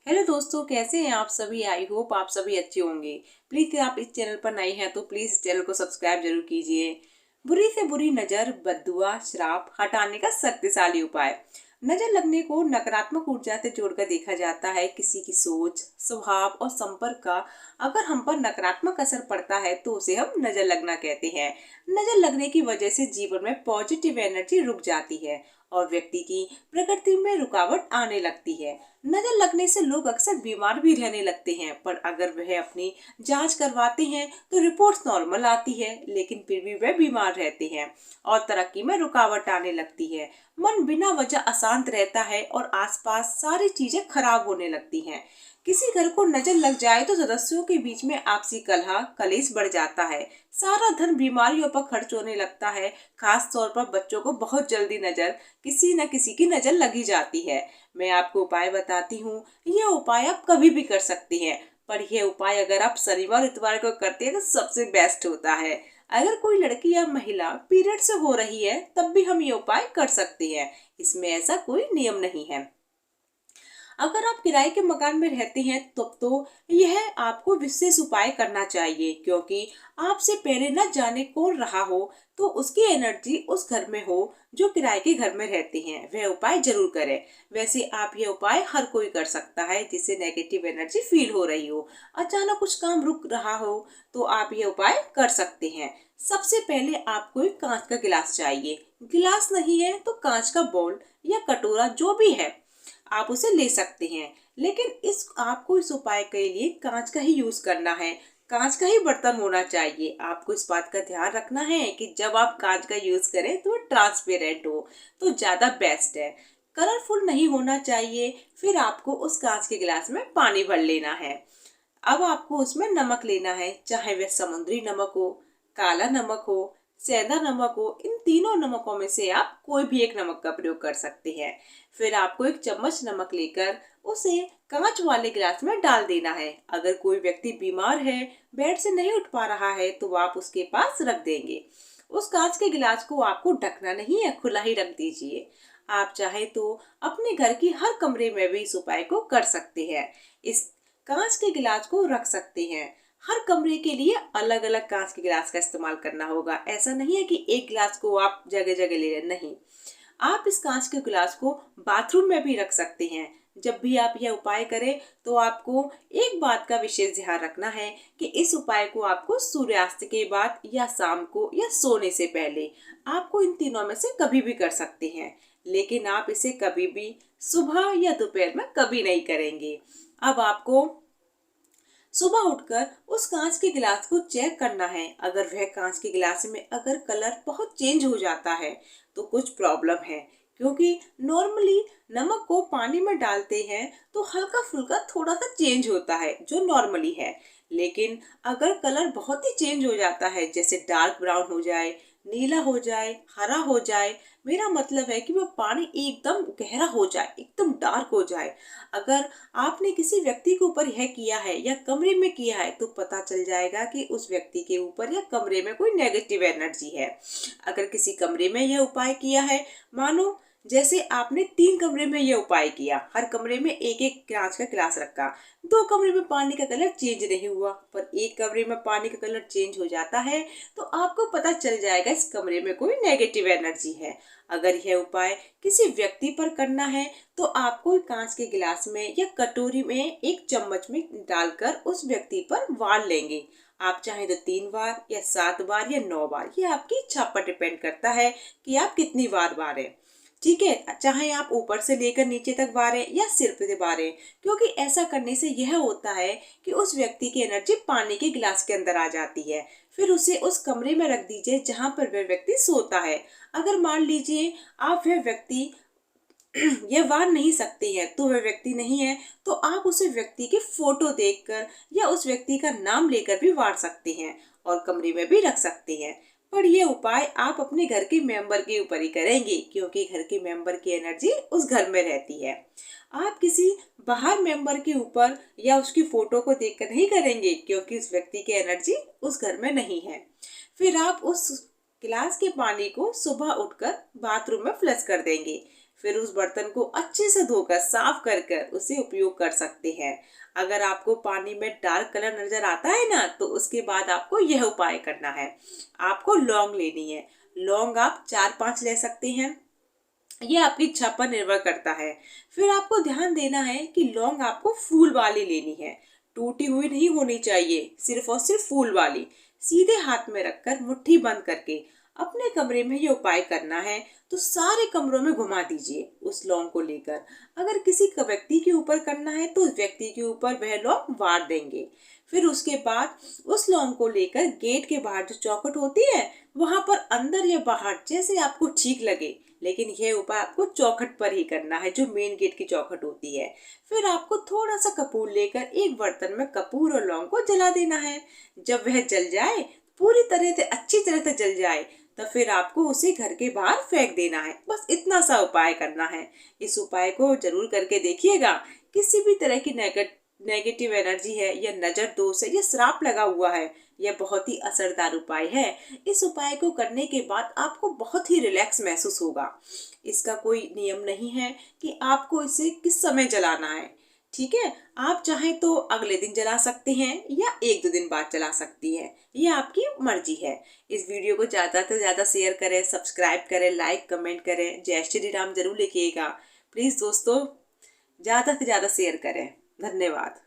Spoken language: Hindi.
हेलो दोस्तों, कैसे हैं आप सभी। आई होप आप सभी अच्छे होंगे। प्लीज आप इस चैनल पर नए हैं तो प्लीज इस चैनल को सब्सक्राइब जरूर कीजिए। बुरी से बुरी नजर, बद्दुआ, श्राप हटाने का शक्तिशाली उपाय। नजर लगने को नकारात्मक ऊर्जा से जोड़कर देखा जाता है। किसी की सोच, स्वभाव और संपर्क का अगर हम पर नकारात्मक असर पड़ता है तो उसे हम नजर लगना कहते हैं। नजर लगने की वजह से जीवन में पॉजिटिव एनर्जी रुक जाती है और व्यक्ति की प्रकृति में रुकावट आने लगती है। नजर लगने से लोग अक्सर बीमार भी रहने लगते हैं, पर अगर वह अपनी जांच करवाते हैं तो रिपोर्ट्स नॉर्मल आती है, लेकिन फिर भी वह बीमार रहते हैं और तरक्की में रुकावट आने लगती है। मन बिना वजह अशांत रहता है और आसपास सारी चीजें खराब होने लगती हैं। किसी घर को नजर लग जाए तो सदस्यों के बीच में आपसी कलह कलेश बढ़ जाता है। सारा धन बीमारियों पर खर्च होने लगता है। खास तौर पर बच्चों को बहुत जल्दी नजर किसी न किसी की नजर लगी जाती है। मैं आपको उपाय बताती हूँ। ये उपाय आप कभी भी कर सकते हैं, पर यह उपाय अगर आप शनिवार इतवार को करते हैं तो सबसे बेस्ट होता है। अगर कोई लड़की या महिला पीरियड से हो रही है तब भी हम ये उपाय कर सकते हैं। इसमें ऐसा कोई नियम नहीं है। अगर आप किराए के मकान में रहते हैं तब तो यह आपको विशेष उपाय करना चाहिए, क्योंकि आपसे पहले न जाने कौन रहा हो तो उसकी एनर्जी उस घर में हो जो किराए के घर में रहते हैं। वह उपाय जरूर करें। वैसे आप ये उपाय हर कोई कर सकता है जिससे नेगेटिव एनर्जी फील हो रही हो, अचानक कुछ काम रुक रहा हो तो आप ये उपाय कर सकते हैं। सबसे पहले आपको एक कांच का गिलास चाहिए। गिलास नहीं है तो कांच का बाउल या कटोरा जो भी है आप उसे ले सकते हैं, लेकिन आपको इस उपाय के लिए कांच का ही यूज करना है। कांच का ही बर्तन होना चाहिए। आपको इस बात का ध्यान रखना है कि जब आप कांच का यूज करें तो ट्रांसपेरेंट हो तो ज्यादा बेस्ट है। कलरफुल नहीं होना चाहिए। फिर आपको उस कांच के गिलास में पानी भर लेना है। अब आपको उसमें नमक लेना है, चाहे वह समुद्री नमक हो, काला नमक हो, सेंधा नमक हो। इन तीनों नमकों में से आप कोई भी एक नमक का प्रयोग कर सकते हैं। फिर आपको एक चम्मच नमक लेकर उसे कांच वाले गिलास में डाल देना है। अगर कोई व्यक्ति बीमार है, बेड से नहीं उठ पा रहा है तो आप उसके पास रख देंगे। उस कांच के गिलास को आपको ढकना नहीं है, खुला ही रख दीजिए। आप चाहे तो अपने घर की हर कमरे में भी इस उपाय को कर सकते हैं। इस कांच के गिलास को रख सकते हैं। हर कमरे के लिए अलग अलग कांच के गिलास का इस्तेमाल करना होगा। ऐसा नहीं है कि एक गिलास को आप जगह जगह ले लें, नहीं। आप इस कांच के गिलास को बाथरूम में भी रख सकते हैं। जब भी आप यह उपाय करें तो आपको एक बात का विशेष ध्यान रखना है कि इस उपाय को आपको सूर्यास्त के बाद या शाम को या सोने से पहले, आपको इन तीनों में से कभी भी कर सकते हैं, लेकिन आप इसे कभी भी सुबह या दोपहर में कभी नहीं करेंगे। अब आपको सुबह उठकर उस कांच के गिलास को चेक करना है। अगर वह कांच के गिलास में अगर कलर बहुत चेंज हो जाता है तो कुछ प्रॉब्लम है, क्योंकि नॉर्मली नमक को पानी में डालते हैं तो हल्का फुल्का थोड़ा सा चेंज होता है जो नॉर्मली है। लेकिन अगर कलर बहुत ही चेंज हो जाता है, जैसे डार्क ब्राउन हो जाए, नीला हो जाए, हरा हो जाए, मेरा मतलब है कि वो पानी एकदम गहरा हो जाए, एकदम डार्क हो जाए। अगर आपने किसी व्यक्ति के ऊपर यह किया है या कमरे में किया है तो पता चल जाएगा कि उस व्यक्ति के ऊपर या कमरे में कोई नेगेटिव एनर्जी है। अगर किसी कमरे में यह उपाय किया है, मानो जैसे आपने 3 कमरे में यह उपाय किया, हर कमरे में एक एक कांच का गिलास रखा, 2 कमरे में पानी का कलर चेंज नहीं हुआ पर एक कमरे में पानी का कलर चेंज हो जाता है, तो आपको पता चल जाएगा इस कमरे में कोई नेगेटिव एनर्जी है। अगर यह उपाय किसी व्यक्ति पर करना है तो आपको कांच के गिलास में या कटोरी में एक चम्मच में डालकर उस व्यक्ति पर वार लेंगे। आप चाहे तो 3 बार या 7 बार या 9 बार, ये आपकी इच्छा पर डिपेंड करता है कि आप कितनी बार वारें। ठीक है, चाहे आप ऊपर से लेकर नीचे तक वारें या सिर पे वारें, क्योंकि ऐसा करने से यह होता है कि उस व्यक्ति की एनर्जी पानी के गिलास के अंदर आ जाती है। फिर उसे उस कमरे में रख दीजिए जहां पर वह व्यक्ति सोता है। अगर मान लीजिए आप वह व्यक्ति यह वार नहीं सकते हैं तो वह व्यक्ति नहीं है, तो आप उस व्यक्ति की फोटो देखकर या उस व्यक्ति का नाम लेकर भी वार सकते हैं और कमरे में भी रख सकते हैं। पर यह उपाय आप अपने घर के मेंबर के ऊपर ही करेंगे, क्योंकि घर के मेंबर की एनर्जी उस घर में रहती है। आप किसी बाहर मेंबर के ऊपर या उसकी फोटो को देखकर नहीं करेंगे, क्योंकि उस व्यक्ति की एनर्जी उस घर में नहीं है। फिर आप उस गिलास के पानी को सुबह उठकर बाथरूम में फ्लश कर देंगे। फिर उस बर्तन को अच्छे से धोकर साफ कर कर उसे उपयोग कर सकते हैं। अगर आपको पानी में डार्क कलर नजर आता है ना, तो उसके बाद आपको यह उपाय करना है। आपको लौंग लेनी है। लौंग आप 4-5 ले सकते हैं, ये आपकी इच्छा पर निर्भर करता है। फिर आपको ध्यान देना है कि लौंग आपको फूल वाली लेनी है, टूटी हुई नहीं होनी चाहिए, सिर्फ और सिर्फ फूल वाली। सीधे हाथ में रखकर मुट्ठी बंद करके अपने कमरे में ये उपाय करना है। तो सारे कमरों में घुमा दीजिए उस लौंग को लेकर। अगर किसी व्यक्ति के ऊपर करना है तो उस व्यक्ति के ऊपर वह लौंग वार देंगे। फिर उसके बाद उस लौंग को लेकर गेट के बाहर जो चौखट होती है वहां पर अंदर या बाहर जैसे आपको ठीक लगे, लेकिन यह उपाय आपको चौखट पर ही करना है, जो मेन गेट की चौखट होती है। फिर आपको थोड़ा सा कपूर लेकर एक बर्तन में कपूर और लौंग को जला देना है। जब वह जल जाए, पूरी तरह से अच्छी तरह से जल जाए, तो फिर आपको उसे घर के बाहर फेंक देना है। बस इतना सा उपाय करना है। इस उपाय को जरूर करके देखिएगा। किसी भी तरह की नेगेटिव एनर्जी है या नजर दोष है या श्राप लगा हुआ है, यह बहुत ही असरदार उपाय है। इस उपाय को करने के बाद आपको बहुत ही रिलैक्स महसूस होगा। इसका कोई नियम नहीं है कि आपको इसे किस समय जलाना है। ठीक है, आप चाहें तो अगले दिन जला सकते हैं या 1-2 दिन बाद जला सकती हैं, ये आपकी मर्जी है। इस वीडियो को ज़्यादा से ज़्यादा शेयर करें, सब्सक्राइब करें, लाइक कमेंट करें। जय श्री राम जरूर लिखिएगा प्लीज़ दोस्तों, ज़्यादा से ज़्यादा शेयर करें। धन्यवाद।